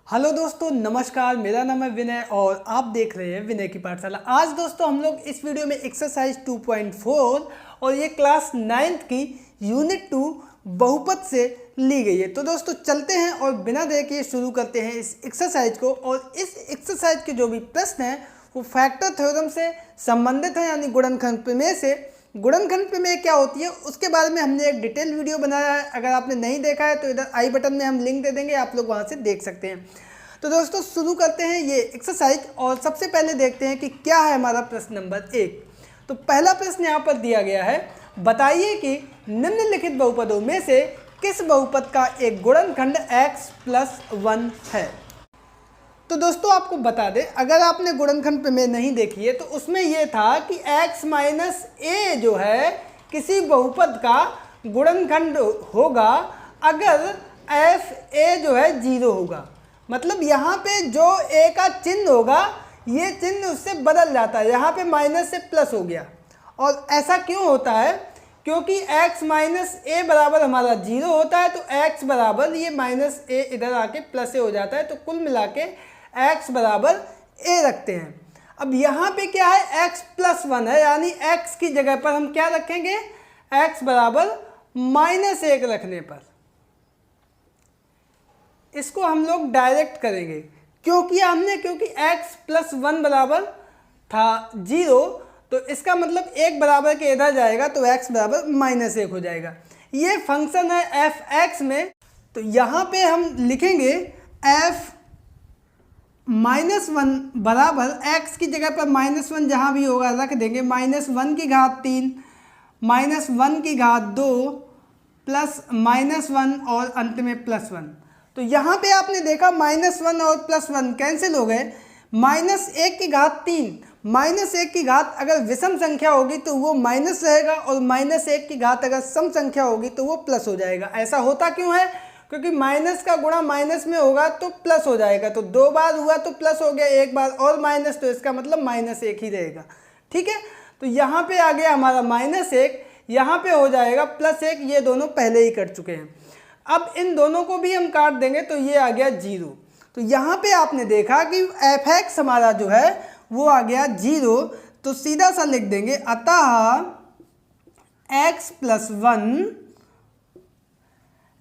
Hello दोस्तों, नमस्कार। मेरा नाम है विनय और आप देख रहे हैं विनय की पाठशाला। आज दोस्तों हम लोग इस वीडियो में एक्सरसाइज 2.4 और ये क्लास 9th की यूनिट 2 बहुपद से ली गई है। तो दोस्तों चलते हैं और बिना देर के शुरू करते हैं इस एक्सरसाइज को। और इस एक्सरसाइज के जो भी प्रश्न हैं वो फैक्टर थ्योरम से संबंधित हैं, यानी गुणनखंड प्रमेय से। गुणनखंड प्रमेय क्या होती है उसके बारे में हमने एक डिटेल वीडियो बनाया है। अगर आपने नहीं देखा है तो इधर आई बटन में हम लिंक दे देंगे, आप लोग वहां से देख सकते हैं। तो दोस्तों शुरू करते हैं ये एक्सरसाइज और सबसे पहले देखते हैं कि क्या है हमारा प्रश्न नंबर 1। तो पहला प्रश्न यहाँ पर दिया गया है, बताइए कि निम्नलिखित बहुपदों में से किस बहुपद का एक गुणनखंड x+1 है। तो दोस्तों आपको बता दें, अगर आपने गुणनखंड प्रमेय नहीं देखी है तो उसमें यह था कि x माइनस a जो है किसी बहुपद का गुणनखंड होगा अगर f a जो है 0 होगा। मतलब यहाँ पे जो a का चिन्ह होगा ये चिन्ह उससे बदल जाता है, यहाँ पे माइनस से प्लस हो गया। और ऐसा क्यों होता है? क्योंकि x माइनस a बराबर हमारा 0 होता है, तो x बराबर ये माइनस a इधर आके प्लस a हो जाता है। तो कुल मिला के x बराबर a रखते हैं। अब यहाँ पे क्या है, x+1 है, यानी x की जगह पर हम क्या रखेंगे, x बराबर -1 रखने पर इसको हम लोग डायरेक्ट करेंगे। क्योंकि x+1 बराबर था 0, तो इसका मतलब 1 बराबर के इधर जाएगा तो x बराबर -1 हो जाएगा। ये फंक्शन है f(x) में। तो यहाँ पे हम लिखेंगे f-1 बराबर x की जगह पर -1 जहाँ भी होगा रख देंगे, -1 की घात 3 -1 की घात 2 प्लस -1 और अंत में +1। तो यहाँ पे आपने देखा -1 और +1 कैंसिल हो गए। -1 की घात 3 -1 की घात अगर विषम संख्या होगी तो वो माइनस रहेगा, और -1 की घात अगर सम संख्या होगी तो वो प्लस हो जाएगा। ऐसा होता क्यों है? क्योंकि माइनस का गुणा माइनस में होगा तो प्लस हो जाएगा। तो 2 बार हुआ तो प्लस हो गया, 1 बार और माइनस, तो इसका मतलब -1 ही रहेगा। ठीक है, तो यहाँ पे आ गया हमारा -1, यहाँ पे हो जाएगा +1। ये दोनों पहले ही कर चुके हैं। अब इन दोनों को भी हम काट देंगे तो ये आ गया 0। तो यहाँ पे आपने देखा कि f(x) हमारा जो है वो आ गया 0। तो सीधा सा लिख देंगे, अतः x+1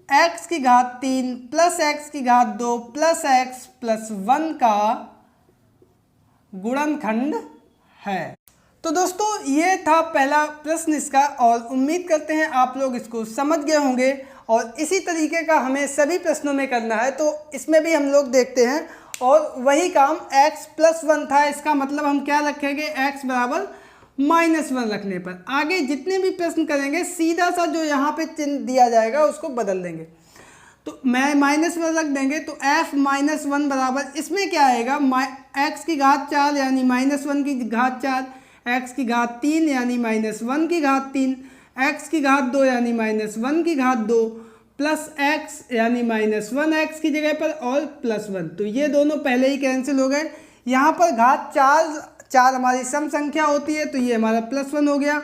x की घात 3 प्लस x की घात 2 प्लस x+1 का गुणनखंड है। तो दोस्तों ये था पहला प्रश्न इसका, और उम्मीद करते हैं आप लोग इसको समझ गए होंगे। और इसी तरीके का हमें सभी प्रश्नों में करना है, तो इसमें भी हम लोग देखते हैं। और वही काम x+1 था, इसका मतलब हम क्या रखेंगे, x बराबर -1 रखने पर आगे जितने भी प्रश्न करेंगे सीधा सा जो यहाँ पे चिन्ह दिया जाएगा उसको बदल देंगे। तो मैं -1 रख देंगे तो f-1 बराबर इसमें क्या आएगा, x की घात 4 यानी -1 की घात 4, x की घात 3 यानी -1 की घात 3, x की घात 2 यानी -1 की घात 2 प्लस x यानी -1x की जगह पर और +1। तो ये दोनों पहले ही कैंसिल हो गए। यहाँ पर घात 4 हमारी सम संख्या होती है तो ये हमारा +1 हो गया।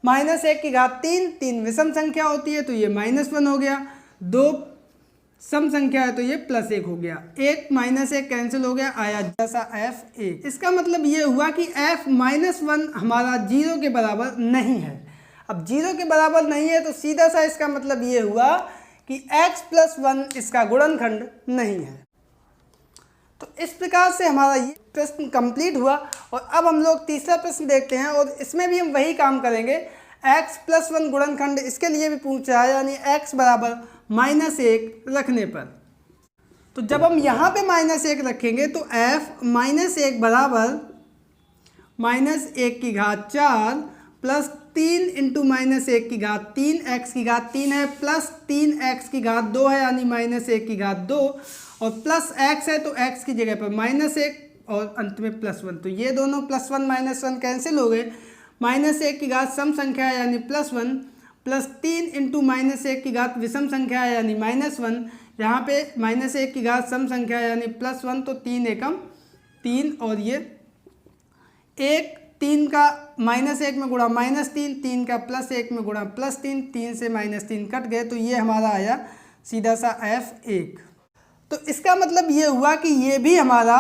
-1 की घात 3 विषम संख्या होती है तो ये -1 हो गया। 2 सम संख्या है तो ये +1 हो गया। 1 -1 कैंसिल हो गया, आया जैसा f(1). इसका मतलब ये हुआ कि f-1 हमारा 0 के बराबर नहीं है। अब 0 के बराबर नहीं है तो सीधा सा इसका मतलब ये हुआ कि x+1 इसका गुणनखंड नहीं है। तो इस प्रकार से हमारा ये प्रश्न कंप्लीट हुआ। और अब हम लोग तीसरा प्रश्न देखते हैं, और इसमें भी हम वही काम करेंगे। x+1 गुणनखंड इसके लिए भी पूछ रहा है, यानी x बराबर -1 रखने पर। तो जब हम यहाँ पे -1 रखेंगे तो f-1 बराबर -1 की घात 4 प्लस 3 इंटू -1 की घात 3, x की घात 3 है प्लस 3x की घात 2 है यानी -1 की घात 2, और प्लस x है तो x की जगह पर -1 और अंत में +1। तो ये दोनों +1 -1 कैंसिल हो गए। -1 की घात सम संख्या है यानी +1, प्लस 3 इंटू -1 की घात विषम संख्या है यानी -1। यहाँ पे -1 की घात सम संख्या है यानी +1, तो 3 एकम 3, और ये 1 3 का -1 में गुणा -3, 3 का +1 में गुणा +3, 3 से -3 कट गए, तो ये हमारा आया सीधा सा f(1). तो इसका मतलब ये हुआ कि ये भी हमारा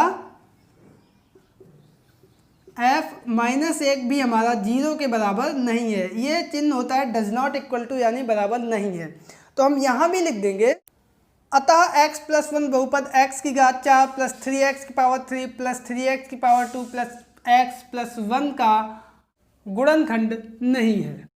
f-1 भी हमारा 0 के बराबर नहीं है। ये चिन्ह होता है डज नॉट इक्वल टू, यानी बराबर नहीं है। तो हम यहाँ भी लिख देंगे अतः x + 1 बहुपद x की घात 4 प्लस 3x की पावर 3 प्लस 3x की पावर 2 प्लस x + 1 का गुणनखंड नहीं है।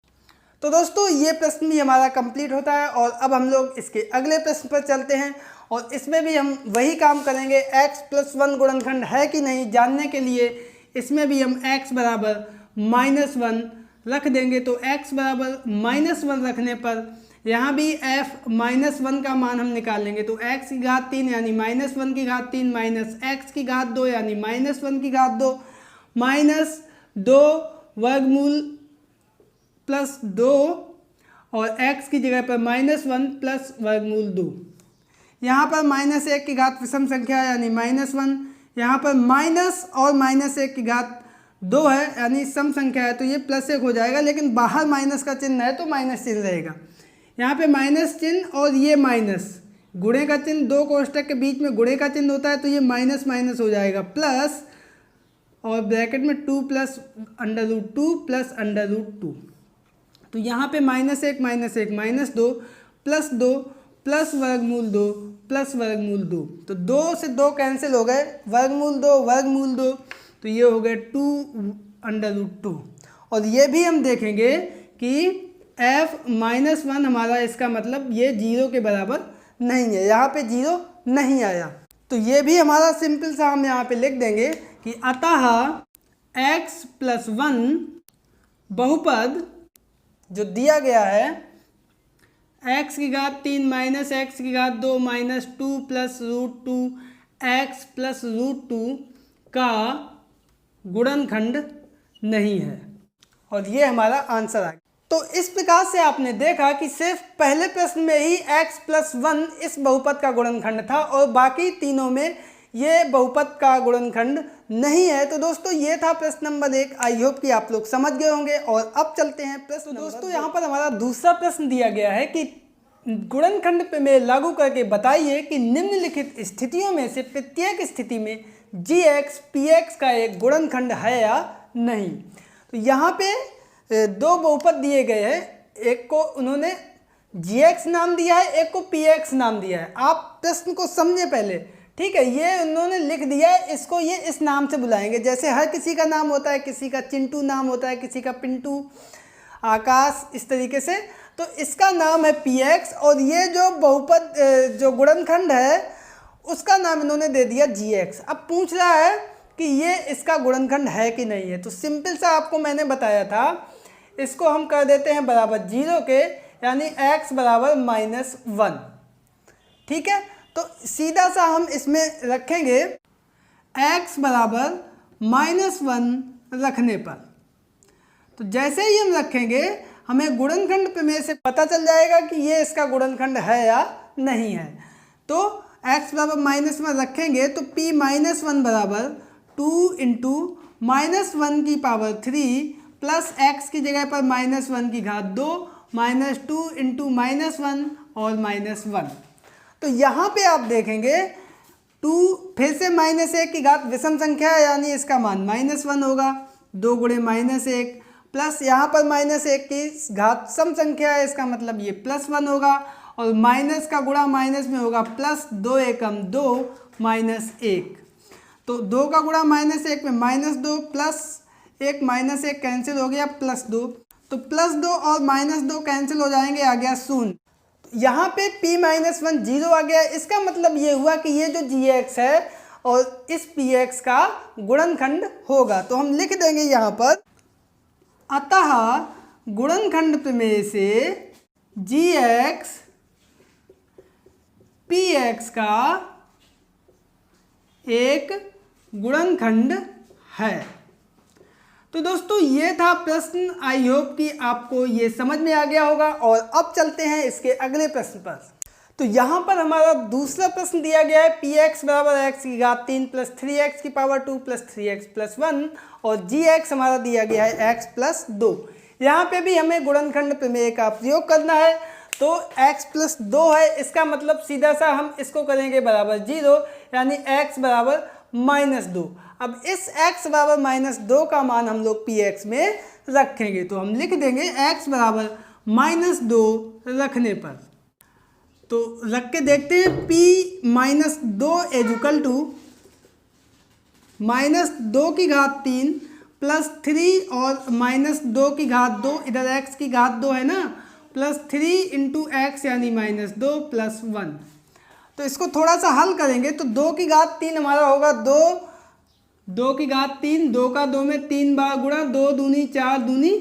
तो दोस्तों ये प्रश्न भी हमारा कंप्लीट होता है और अब हम लोग इसके अगले प्रश्न पर चलते हैं और इसमें भी हम वही काम करेंगे। x + 1 गुणनखंड है कि नहीं जानने के लिए इसमें भी हम x बराबर -1 रख देंगे। तो x बराबर -1 रखने पर यहाँ भी f-1 का मान हम निकालेंगे। तो x की घात 3 यानी -1 की घात 3 माइनस x की घात 2 यानी -1 की घात 2 माइनस 2 वर्गमूल प्लस 2 और x की जगह पर -1 प्लस वर्गमूल 2। यहाँ पर -1 की घात विषम संख्या है यानी -1, यहाँ पर माइनस और -1 की घात 2 है यानी सम संख्या है, तो ये +1 हो जाएगा। लेकिन बाहर माइनस का चिन्ह है तो माइनस चिन्ह रहेगा। यहाँ पे माइनस चिन्ह और ये माइनस गुणे का चिन्ह, दो कोष्ठक के बीच में गुणे का चिन्ह होता है, तो ये माइनस माइनस हो जाएगा प्लस और ब्रैकेट में 2 + √2 प्लस √2। तो यहाँ पे -1 -2 प्लस 2 प्लस वर्गमूल 2 प्लस वर्गमूल 2। तो 2 से 2 कैंसिल हो गए, वर्गमूल 2 तो ये हो गए 2 √2। और ये भी हम देखेंगे कि f-1 हमारा इसका मतलब ये 0 के बराबर नहीं है, यहाँ पे 0 नहीं आया। तो ये भी हमारा सिंपल सा हम यहाँ पे लिख देंगे कि अतः x + 1 बहुपद जो दिया गया है x की घात 3 माइनस x की घात 2 माइनस 2 + √2 x + √2 का गुणनखंड नहीं है। और ये हमारा आंसर आ गया। तो इस प्रकार से आपने देखा कि सिर्फ पहले प्रश्न में ही x + 1 इस बहुपद का गुणनखंड था और बाकी तीनों में ये बहुपद का गुणनखंड नहीं है। तो दोस्तों ये था प्रश्न नंबर 1। आई होप कि आप लोग समझ गए होंगे। और अब चलते हैं प्रश्न। तो दोस्तों यहाँ पर हमारा दूसरा प्रश्न दिया गया है कि गुणनखंड में लागू करके बताइए कि निम्नलिखित स्थितियों में से प्रत्येक स्थिति में gx px का एक गुणनखंड है या नहीं। तो यहाँ पे दो बहुपद दिए गए हैं, एक को उन्होंने gx नाम दिया है, एक को px नाम दिया है। आप प्रश्न को समझे पहले, ठीक है। ये उन्होंने लिख दिया है, इसको ये इस नाम से बुलाएंगे। जैसे हर किसी का नाम होता है, किसी का चिंटू नाम होता है, किसी का पिंटू, आकाश, इस तरीके से। तो इसका नाम है px और ये जो बहुपद जो गुणनखंड है उसका नाम इन्होंने दे दिया gx। अब पूछ रहा है कि ये इसका गुणनखंड है कि नहीं है। तो सिंपल सा आपको मैंने बताया था, इसको हम कर देते हैं बराबर 0 के, यानी x बराबर -1। ठीक है, तो सीधा सा हम इसमें रखेंगे x बराबर -1 रखने पर। तो जैसे ही हम रखेंगे हमें गुणनखंड प्रमेय से पता चल जाएगा कि ये इसका गुणनखंड है या नहीं है। तो x बराबर -1 रखेंगे तो p-1 बराबर 2 × -1 की पावर 3 प्लस x की जगह पर -1 की घात 2 माइनस 2 × -1 और -1। तो यहाँ पे आप देखेंगे 2 फिर से -1 की घात विषम संख्या है यानी इसका मान -1 होगा। 2 × -1 प्लस यहाँ पर -1 की घात सम संख्या है, इसका मतलब ये +1 होगा। और माइनस का गुणा माइनस में होगा +2 एकम 2 -1। तो 2 का गुणा -1 में -2 प्लस 1 -1 कैंसिल हो गया +2। तो +2 और -2 कैंसिल हो जाएंगे, आ गया 0। यहाँ पे p-1 0 आ गया। इसका मतलब ये हुआ कि ये जो gx है और इस px का गुणनखंड होगा। तो हम लिख देंगे यहाँ पर अतः गुणनखंड प्रमेय से gx px का एक गुणनखंड है। तो दोस्तों ये था प्रश्न। आई होप कि आपको ये समझ में आ गया होगा। और अब चलते हैं इसके अगले प्रश्न पर। तो यहाँ पर हमारा दूसरा प्रश्न दिया गया है px बराबर x की घात 3 प्लस 3x की पावर 2 प्लस 3x प्लस 1 और gx हमारा दिया गया है x प्लस 2। यहाँ पे भी हमें गुणनखंड प्रमेय का प्रयोग करना है। तो x प्लस 2 है, इसका मतलब सीधा सा हम इसको करेंगे बराबर 0, यानी x बराबर -2। अब इस x बराबर -2 का मान हम लोग px में रखेंगे, तो हम लिख देंगे x बराबर -2 रखने पर। तो रख के देखते हैं, p -2 इक्वल टू -2⁻³ प्लस 3 और -2⁻2, इधर x की घात 2 है ना, प्लस 3 इंटू एक्स यानी -2 प्लस 1। तो इसको थोड़ा सा हल करेंगे तो 2⁻3 हमारा होगा 2⁻3, 2 का 2 में 3 बार गुणा, 2 दूनी 4 दूनी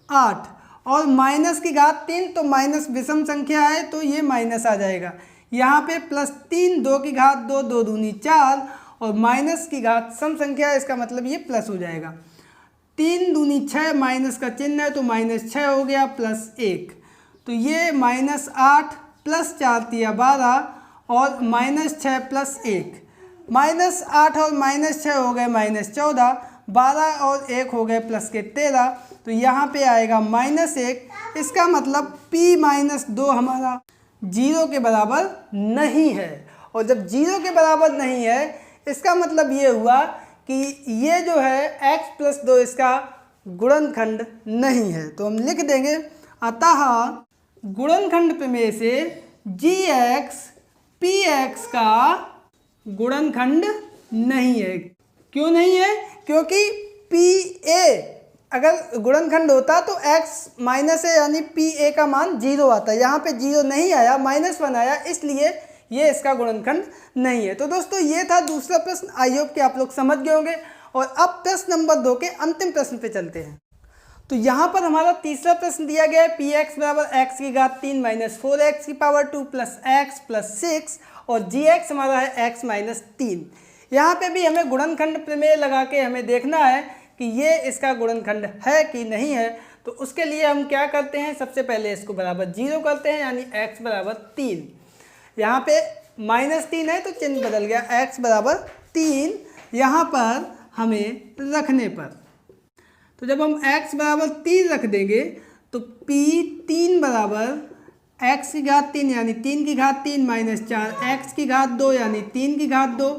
8, और -3 तो माइनस विषम संख्या है तो ये माइनस आ जाएगा। यहाँ पे प्लस 3, 2⁻2, 2 दूनी 4, और माइनस की घात सम संख्या है, इसका मतलब ये प्लस हो जाएगा। 3 दूनी 6, माइनस का चिन्ह है तो -6 हो गया, प्लस 1, तो ये -8 प्लस 4 तिया 12, और -6 प्लस 1, -8 और -6 हो गए -14, 12 और 1 हो गए प्लस के 13, तो यहाँ पे आएगा -1। इसका मतलब p-2 हमारा 0 के बराबर नहीं है, और जब 0 के बराबर नहीं है इसका मतलब ये हुआ कि ये जो है x प्लस 2 इसका गुणनखंड नहीं है। तो हम लिख देंगे, अतः गुणनखंड प्रमेय से gx px का गुणनखंड नहीं है। क्यों नहीं है? क्योंकि pa अगर गुणनखंड होता तो x माइनस है, यानी pa का मान 0 आता है। यहाँ पे 0 नहीं आया, -1 आया, इसलिए ये इसका गुणनखंड नहीं है। तो दोस्तों ये था दूसरा प्रश्न। आई होप कि आप लोग समझ गए होंगे। और अब प्रश्न नंबर 2 के अंतिम प्रश्न पे चलते हैं। तो यहाँ पर हमारा तीसरा प्रश्न दिया गया है, px बराबर x⁻³ minus 4x⁻2 plus x plus 6, और gx हमारा है x -3। यहाँ पे भी हमें गुणनखंड प्रमेय लगा के हमें देखना है कि ये इसका गुणनखंड है कि नहीं है। तो उसके लिए हम क्या करते हैं, सबसे पहले इसको बराबर 0 करते हैं, यानी x बराबर 3। यहाँ पे -3 है तो चिन्ह बदल गया, x बराबर 3 यहाँ पर हमें रखने पर। तो जब हम x बराबर 3 रख देंगे तो p3 बराबर x⁻³ यानी 3⁻³ माइनस 4x⁻2 यानी 3⁻2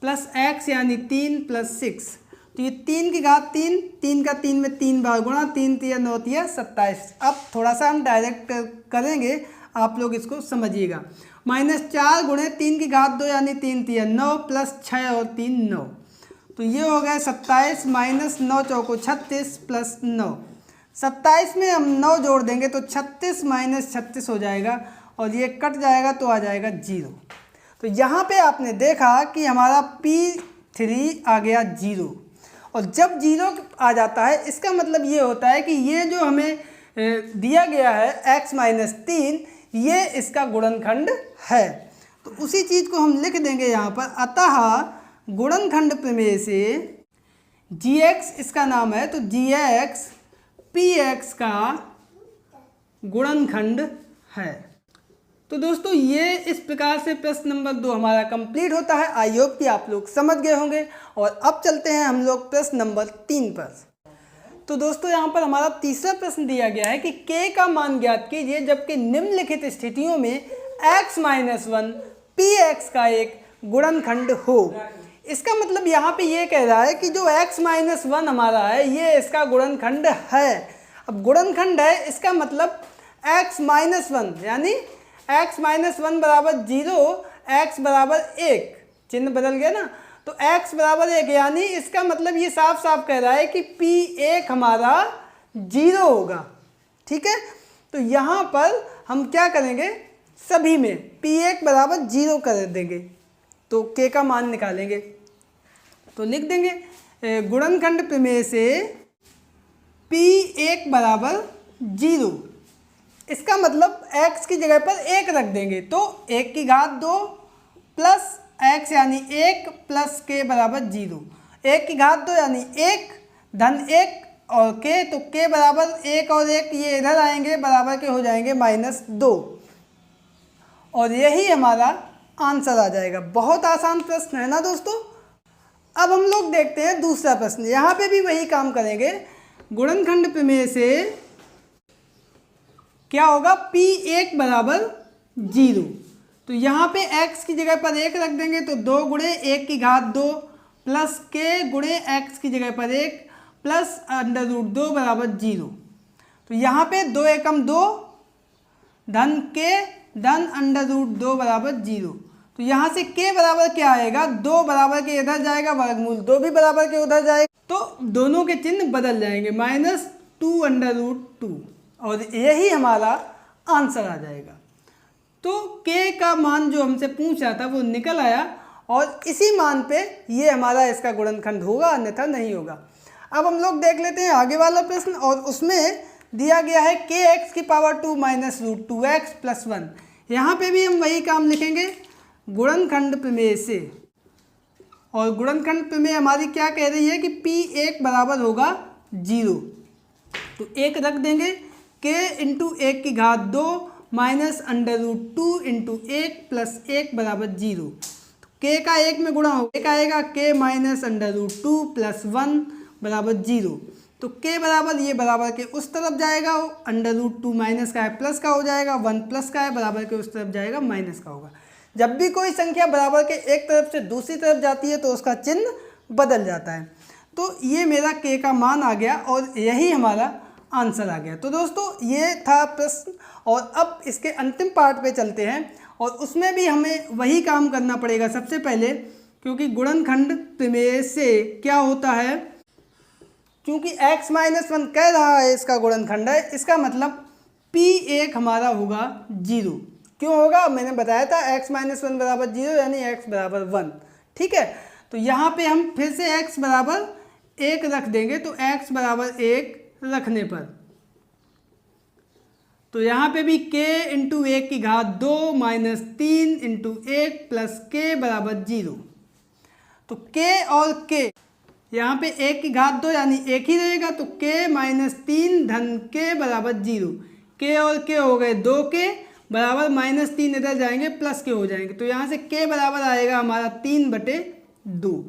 प्लस x यानी 3 प्लस 6। तो ये 3⁻3, 3 का 3 में 3 बार गुणा, 3 तिया 9 तिया 27। अब थोड़ा सा हम डायरेक्ट करेंगे, आप लोग इसको समझिएगा। -4 गुणे 3⁻2 यानी 3 तिया 9 प्लस 6 और 3 9, तो ये हो गया 27 माइनस 9 चौको 36 प्लस 9। 27 में हम 9 जोड़ देंगे तो 36 माइनस 36 हो जाएगा, और ये कट जाएगा तो आ जाएगा 0। तो यहाँ पे आपने देखा कि हमारा P3 आ गया 0, और जब 0 आ जाता है इसका मतलब ये होता है कि ये जो हमें दिया गया है x -3, ये इसका गुणनखंड है। तो उसी चीज़ को हम लिख देंगे यहाँ पर, अतः गुणनखंड प्रमेय से gx इसका नाम है, तो gx px का गुणनखंड है। तो दोस्तों ये इस प्रकार से प्रश्न नंबर 2 हमारा कंप्लीट होता है। आई होप कि आप लोग समझ गए होंगे। और अब चलते हैं हम लोग प्रश्न नंबर 3 पर। तो दोस्तों यहाँ पर हमारा तीसरा प्रश्न दिया गया है कि k का मान ज्ञात कीजिए जबकि निम्नलिखित स्थितियों में x -1 px का एक गुणनखंड हो। इसका मतलब यहाँ पे ये कह रहा है कि जो x -1 हमारा है ये इसका गुणनखंड है। अब गुणनखंड है इसका मतलब x -1 यानी x -1 बराबर 0, x बराबर 1, चिन्ह बदल गया ना, तो x बराबर 1, यानी इसका मतलब ये साफ साफ कह रहा है कि P1 हमारा 0 होगा। ठीक है, तो यहाँ पर हम क्या करेंगे, सभी में P1 बराबर 0 कर देंगे तो k का मान निकालेंगे। तो लिख देंगे गुणनखंड प्रमेय से P1 बराबर 0, इसका मतलब x की जगह पर 1 रख देंगे तो 1⁻2 प्लस x यानी 1 प्लस k बराबर 0। 1⁻2 यानी 1 धन 1 और k, तो k बराबर 1 और 1 ये इधर आएंगे, बराबर के हो जाएंगे -2, और यही हमारा आंसर आ जाएगा। बहुत आसान प्रश्न है ना दोस्तों। अब हम लोग देखते हैं दूसरा प्रश्न। यहाँ पे भी वही काम करेंगे। गुणनखंड प्रमेय से क्या होगा, P1 बराबर 0। तो यहाँ पे x की जगह पर 1 रख देंगे तो 2 गुणे 1 की घात 2 प्लस k गुणे x की जगह पर 1 प्लस √2 बराबर 0। तो यहाँ पे 2 एकम 2 धन k धन √2 बराबर 0। तो यहाँ से k बराबर क्या आएगा, 2 बराबर के इधर जाएगा, वर्गमूल 2 भी बराबर के उधर जाएगा, तो दोनों के चिन्ह बदल जाएंगे, -2 और यही हमारा आंसर आ जाएगा। तो k का मान जो हमसे पूछा था वो निकल आया और इसी मान पे ये हमारा इसका गुणनखंड होगा, अन्यथा नहीं होगा। अब हम लोग देख लेते हैं आगे वाला प्रश्न, और उसमें दिया गया है kx की पावर 2 -√2x + 1। यहाँ पे भी हम वही काम लिखेंगे गुणनखंड प्रमेय से, और गुणनखंड प्रमेय हमारी क्या कह रही है कि P1 बराबर होगा 0। तो 1 रख देंगे, k × 1 की घात 2 -√2 × 1 + 1 बराबर 0। तो k का 1 में गुणा होगा, एक आएगा k -√2 + 1 बराबर 0। तो k बराबर ये बराबर के उस तरफ जाएगा, √2 माइनस का है प्लस का हो जाएगा, 1 प्लस का है बराबर के उस तरफ जाएगा माइनस का होगा। जब भी कोई संख्या बराबर के एक तरफ से दूसरी तरफ जाती है तो उसका चिन्ह बदल जाता है। तो ये मेरा k का मान आ गया और यही हमारा आंसर आ गया। तो दोस्तों ये था प्रश्न, और अब इसके अंतिम पार्ट पे चलते हैं, और उसमें भी हमें वही काम करना पड़ेगा सबसे पहले, क्योंकि गुणनखंड प्रमेय से क्या होता है, क्योंकि x-1 कह रहा है इसका गुणनखंड है, इसका मतलब P1 हमारा होगा 0। क्यों होगा, मैंने बताया था x-1 बराबर 0 यानी x बराबर 1। ठीक है, तो यहाँ पे हम फिर से x बराबर 1 रख देंगे, तो x बराबर 1 रखने पर तो यहाँ पे भी k × 1 की घात 2 -3 × 1 + k बराबर 0। तो k और k यहाँ पे 1 की घात 2 यानी 1 ही रहेगा, तो k -3 धन k बराबर 0। k और k हो गए 2k बराबर -3 इधर जाएंगे प्लस के हो जाएंगे, तो यहाँ से k बराबर आएगा हमारा 3/2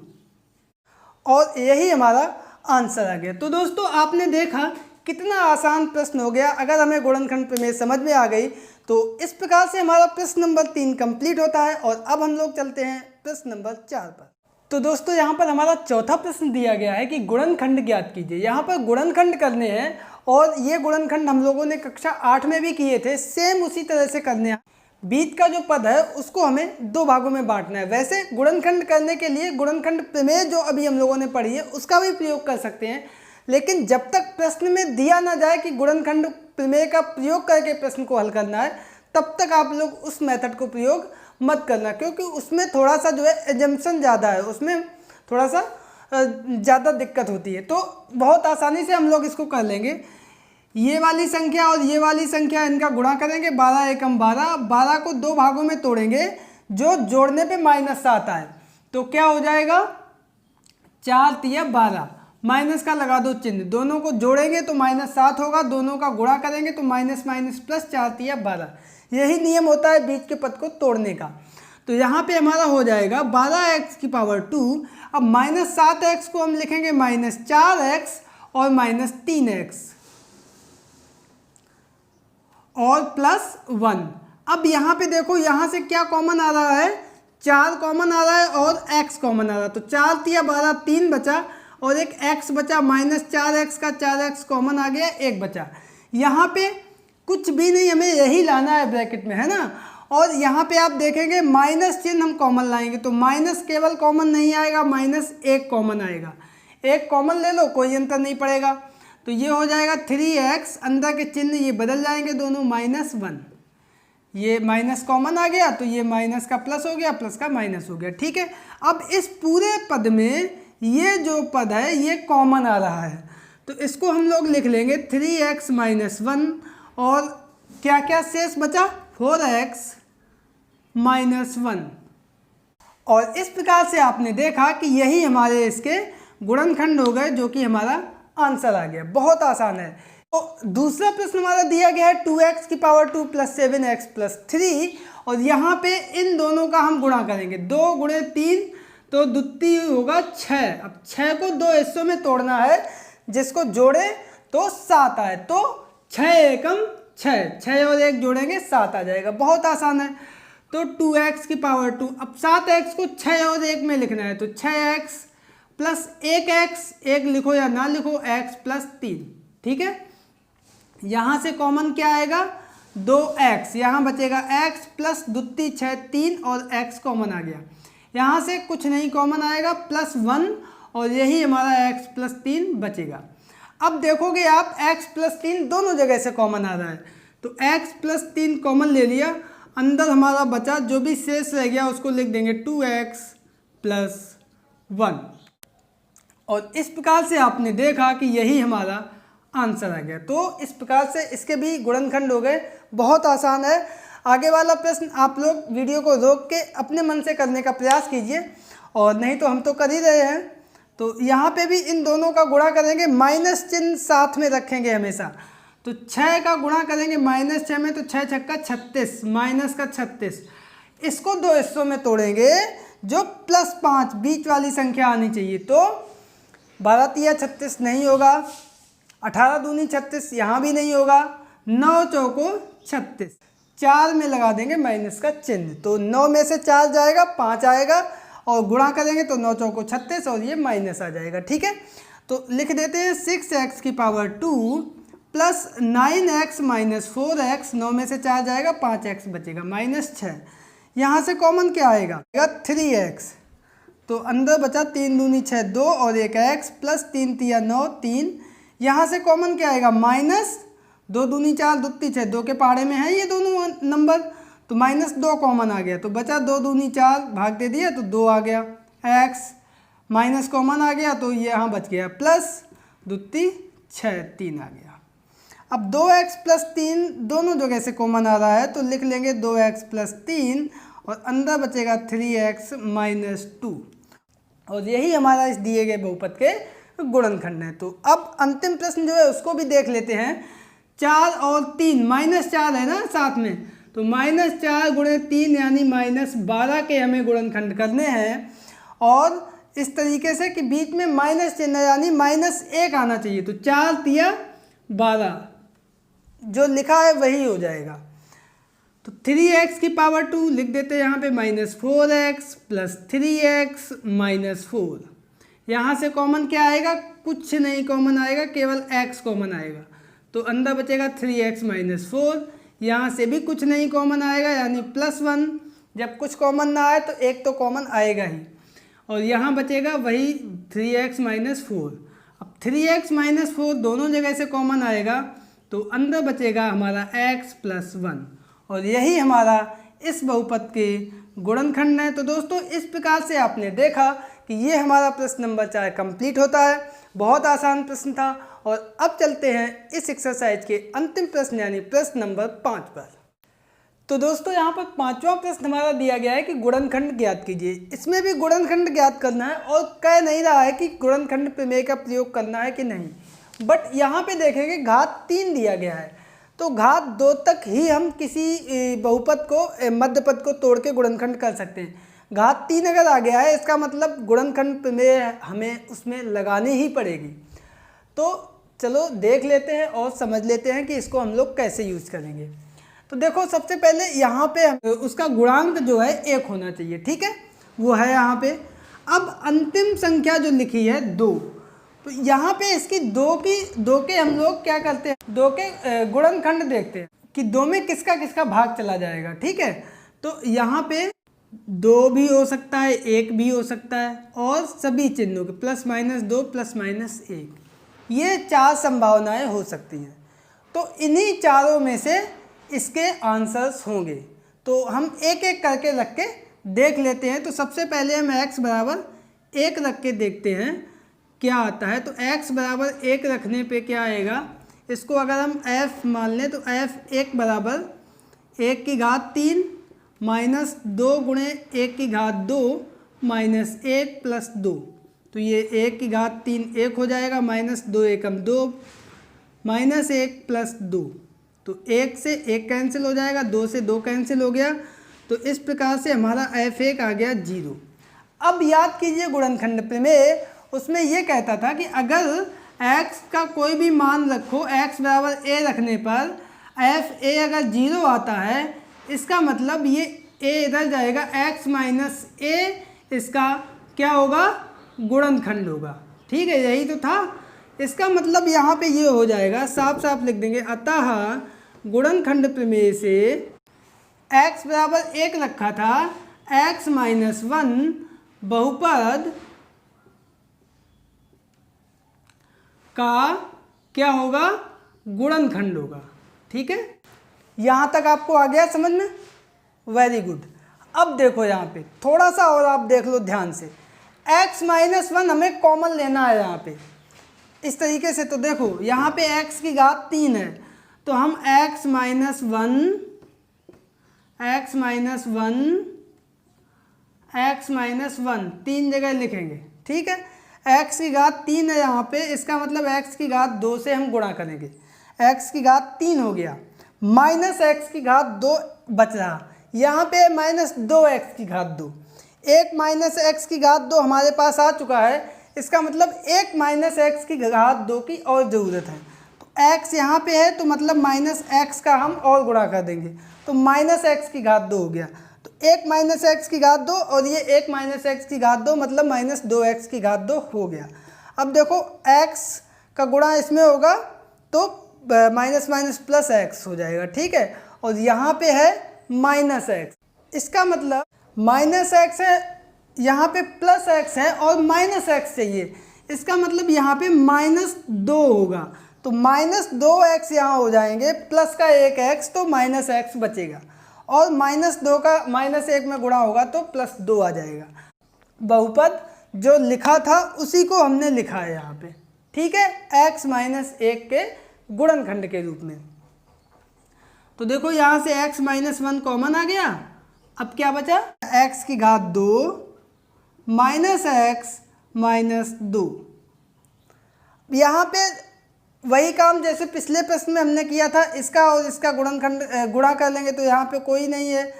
और यही हमारा आंसर आ गया। तो दोस्तों आपने देखा कितना आसान प्रश्न हो गया। अगर हमें गुणनखंड प्रमेय समझ में आ गई तो इस प्रकार से हमारा प्रश्न नंबर 3 कंप्लीट होता है। और अब हम लोग चलते हैं प्रश्न नंबर 4 पर। तो दोस्तों यहाँ पर हमारा चौथा प्रश्न दिया गया है कि गुणनखंड ज्ञात कीजिए। यहाँ पर गुणनखंड करने हैं और ये गुणनखंड हम लोगों ने कक्षा 8 में भी किए थे, सेम उसी तरह से करने हैं। बीच का जो पद है उसको हमें 2 भागों में बांटना है। वैसे गुणनखंड करने के लिए गुणनखंड प्रमेय जो अभी हम लोगों ने पढ़ी है उसका भी प्रयोग कर सकते हैं, लेकिन जब तक प्रश्न में दिया ना जाए कि गुणनखंड प्रमेय का प्रयोग करके प्रश्न को हल करना है, तब तक आप लोग उस मेथड को प्रयोग मत करना, क्योंकि उसमें थोड़ा सा जो है एजम्पशन ज़्यादा है, उसमें थोड़ा सा ज़्यादा दिक्कत होती है। तो बहुत आसानी से हम लोग इसको कर लेंगे। ये वाली संख्या और ये वाली संख्या इनका गुणा करेंगे, 12 एकम 12, 12 को 2 भागों में तोड़ेंगे, जो जोड़ने पे -7 आए तो क्या हो जाएगा, 4 तिया 12, माइनस का लगा दो चिन्ह, दोनों को जोड़ेंगे तो -7 होगा, दोनों का गुणा करेंगे तो माइनस माइनस प्लस, 4 तिया 12। यही नियम होता है बीच के पद को तोड़ने का। तो यहाँ पे हमारा हो जाएगा 12x की पावर 2। अब -7x को हम लिखेंगे -4x और -3x और +1। अब यहाँ पे देखो, यहाँ से क्या कॉमन आ रहा है, 4 कॉमन आ रहा है और x कॉमन आ रहा है, तो 4 तिया 12, 3 बचा और एक x बचा, -4x का 4x कॉमन आ गया, 1 बचा। यहाँ पे कुछ भी नहीं, हमें यही लाना है ब्रैकेट में, है ना। और यहाँ पे आप देखेंगे माइनस चिन्ह हम कॉमन लाएंगे, तो माइनस केवल कॉमन नहीं आएगा, -1 कॉमन आएगा। 1 कॉमन ले लो, कोई अंतर नहीं पड़ेगा, तो ये हो जाएगा 3x, अंदर के चिन्ह ये बदल जाएंगे दोनों, -1। ये माइनस कॉमन आ गया तो ये माइनस का प्लस हो गया, प्लस का माइनस हो गया। ठीक है, अब इस पूरे पद में ये जो पद है ये कॉमन आ रहा है, तो इसको हम लोग लिख लेंगे 3x - 1 और क्या क्या शेष बचा, 4x - 1। और इस प्रकार से आपने देखा कि यही हमारे इसके गुणनखंड हो गए, जो कि हमारा आंसर आ गया। बहुत आसान है। तो दूसरा प्रश्न हमारा दिया गया है 2x की पावर 2 + 7x + 3, और यहाँ पे इन दोनों का हम गुणा करेंगे, 2 गुणे 3 तो दुत्ती होगा 6। अब 6 को 2 हिस्सों में तोड़ना है, जिसको जोड़े तो 7 आए, तो 6 एकम 6, 6 और 1 जोड़ेंगे 7 आ जाएगा, बहुत आसान है। तो 2x की पावर 2, अब 7x को 6 और 1 में लिखना है तो 6x प्लस 1x, 1 लिखो या ना लिखो, x प्लस 3, ठीक है। यहाँ से कॉमन क्या आएगा, 2x, यहाँ बचेगा x प्लस दुत्ती 6, 3 और x कॉमन आ गया। यहाँ से कुछ नहीं कॉमन आएगा, प्लस 1 और यही हमारा x प्लस 3 बचेगा। अब देखोगे आप x प्लस 3 दोनों जगह से कॉमन आ रहा है, तो x प्लस 3 कॉमन ले लिया, अंदर हमारा बचा जो भी शेष रह गया उसको लिख देंगे 2x प्लस 1, और इस प्रकार से आपने देखा कि यही हमारा आंसर आ गया। तो इस प्रकार से इसके भी गुणनखंड हो गए, बहुत आसान है। आगे वाला प्रश्न आप लोग वीडियो को रोक के अपने मन से करने का प्रयास कीजिए, और नहीं तो हम तो कर ही रहे हैं। तो यहाँ पे भी इन दोनों का गुणा करेंगे, माइनस चिन्ह साथ में रखेंगे हमेशा। तो 6 का गुणा करेंगे -6 में, तो 6 छक्का 36, माइनस का 36। इसको 2 हिस्सों में तोड़ेंगे, जो +5 बीच वाली संख्या आनी चाहिए। तो 12 तिया 36 नहीं होगा, 18 दूनी 36 यहाँ भी नहीं होगा, 9 चौको 36, 4 में लगा देंगे माइनस का चिन्ह, तो 9 में से 4 जाएगा, 5 आएगा, और गुणा करेंगे तो 9 चौको 36 और ये माइनस आ जाएगा, ठीक है। तो लिख देते हैं 6x की power 2 plus 9x minus 4x, 9 में से 4 जाएगा, 5x बचेगा, -6। यहाँ से कॉमन क्या आएगा, 3x, तो अंदर बचा 3 दूनी 6, 2 और 1 x प्लस 3 तिया 9, 3। यहाँ से कॉमन क्या आएगा, माइनस 2 दूनी 4, दुत्ती 6, 2 के पहाड़े में है ये दोनों नंबर, तो -2 कॉमन आ गया, तो बचा 2 दूनी 4, भाग दे दिया तो 2 आ गया, x माइनस कॉमन आ गया, तो ये यहाँ बच गया, प्लस दुत्ती 6, 3 आ गया। अब 2x प्लस 3 दोनों जगह से कॉमन आ रहा है, तो लिख लेंगे 2x प्लस 3 और अंदर बचेगा 3x माइनस 2, और यही हमारा इस दिए गए बहुपद के गुणनखंड है। तो अब अंतिम प्रश्न जो है उसको भी देख लेते हैं। 4 और 3, -4 है ना साथ में, तो -4 गुणे 3 यानी -12 के हमें गुणनखंड करने हैं, और इस तरीके से कि बीच में माइनस चिन्ह यानी -1 आना चाहिए। तो 4 तिया 12, जो लिखा है वही हो जाएगा। तो 3x की पावर 2 लिख देते हैं यहाँ पे, -4x प्लस 3x माइनस 4। यहाँ से कॉमन क्या आएगा, कुछ नहीं कॉमन आएगा, केवल x कॉमन आएगा, तो अंदर बचेगा 3x माइनस 4। यहाँ से भी कुछ नहीं कॉमन आएगा, यानी +1। जब कुछ कॉमन ना आए तो एक तो कॉमन आएगा ही, और यहाँ बचेगा वही 3x माइनस 4। अब 3x माइनस 4 दोनों जगह से कॉमन आएगा, तो अंदर बचेगा हमारा x प्लस 1, और यही हमारा इस बहुपद के गुणनखंड है। तो दोस्तों इस प्रकार से आपने देखा कि ये हमारा प्रश्न नंबर 4 कंप्लीट होता है। बहुत आसान प्रश्न था, और अब चलते हैं इस एक्सरसाइज के अंतिम प्रश्न यानी प्रश्न नंबर 5 पर। तो दोस्तों यहाँ पर 5वां प्रश्न हमारा दिया गया है कि गुणनखंड ज्ञात कीजिए। इसमें भी गुणनखंड ज्ञात करना है, और कह नहीं रहा है कि गुणनखंड प्रमेय का प्रयोग करना है कि नहीं, बट यहाँ पे देखेंगे घात 3 दिया गया है, तो घात 2 तक ही हम किसी बहुपद को मध्यपद को तोड़ के गुणनखंड कर सकते हैं। घात 3 अगर आ गया है, इसका मतलब गुणनखंड प्रमेय हमें उसमें लगानी ही पड़ेगी। तो चलो देख लेते हैं और समझ लेते हैं कि इसको हम लोग कैसे यूज करेंगे। तो देखो सबसे पहले यहाँ पे उसका गुणांक जो है 1 होना चाहिए, ठीक है, वो है यहाँ पे। अब अंतिम संख्या जो लिखी है 2, तो यहाँ पे इसकी 2 के हम लोग क्या करते हैं, 2 के गुणनखंड देखते हैं कि 2 में किसका किसका भाग चला जाएगा, ठीक है। तो यहाँ पे 2 भी हो सकता है, 1 भी हो सकता है, और सभी चिन्हों के +-2 +-1, ये 4 संभावनाएं हो सकती हैं। तो इन्हीं चारों में से इसके आंसर्स होंगे। तो हम एक एक करके रख के देख लेते हैं। तो सबसे पहले हम x बराबर 1 रख के देखते हैं क्या आता है। तो x बराबर 1 रखने पे क्या आएगा, इसको अगर हम f मान लें तो f 1 बराबर 1 की घात 3 -2 गुणे 1 की घात 2 -1 + 2, तो ये 1 की घात 3 1 हो जाएगा, -2 एकम 2 -1 + 2, तो 1 से 1 कैंसिल हो जाएगा, 2 से 2 कैंसिल हो गया। तो इस प्रकार से हमारा f1 आ गया 0। अब याद कीजिए गुणनखंड प्रमेय, उसमें ये कहता था कि अगर x का कोई भी मान रखो, x बराबर a रखने पर एफ ए अगर 0 आता है इसका मतलब ये ए इधर जाएगा, x माइनस ए इसका क्या होगा, गुणनखंड होगा। ठीक है, यही तो था। इसका मतलब यहाँ पे ये हो जाएगा, साफ साफ लिख देंगे, अतः गुणनखंड प्रमेय से x बराबर 1 रखा था, x माइनस 1 बहुपद का क्या होगा, गुणनखंड होगा। ठीक है, यहाँ तक आपको आ गया समझ में? Very good. अब देखो यहाँ पे थोड़ा सा और आप देख लो ध्यान से, x माइनस 1 हमें कॉमन लेना है यहाँ पे इस तरीके से। तो देखो यहाँ पे x की घात 3 है, तो हम x माइनस 1 तीन जगह लिखेंगे। ठीक है, x की घात 3 है यहाँ पे, इसका मतलब x की घात 2 से हम गुणा करेंगे, x की घात 3 हो गया, माइनस x की घात 2 बच रहा, यहाँ पे माइनस 2x की घात 2, एक माइनस x की घात 2 हमारे पास आ चुका है, इसका मतलब एक माइनस x की घात 2 की और ज़रूरत है। तो x यहाँ पे है तो मतलब माइनस x का हम और गुणा कर देंगे, तो माइनस x की घात 2 हो गया। तो एक माइनस x की घात 2 और ये एक माइनस x की घात 2 मतलब माइनस 2x की घात 2 हो गया। अब देखो x का गुणा इसमें होगा तो माइनस माइनस प्लस x हो जाएगा। ठीक है, और यहाँ पे है माइनस x, इसका मतलब माइनस x है, यहाँ पे प्लस x है और माइनस x चाहिए, इसका मतलब यहाँ पे माइनस 2 होगा, तो माइनस 2x यहाँ हो जाएंगे, प्लस का एक x तो माइनस x बचेगा, और माइनस 2 का माइनस 1 में गुणा होगा तो प्लस 2 आ जाएगा। बहुपद जो लिखा था उसी को हमने लिखा है यहाँ पे। ठीक है, x माइनस 1 के गुणनखंड के रूप में। तो देखो यहाँ से x माइनस 1 कॉमन आ गया, अब क्या बचा, x की घात 2 माइनस x माइनस 2। यहाँ पे वही काम जैसे पिछले प्रश्न में हमने किया था, इसका और इसका गुणनखंड गुणा कर लेंगे तो यहाँ पे कोई नहीं है,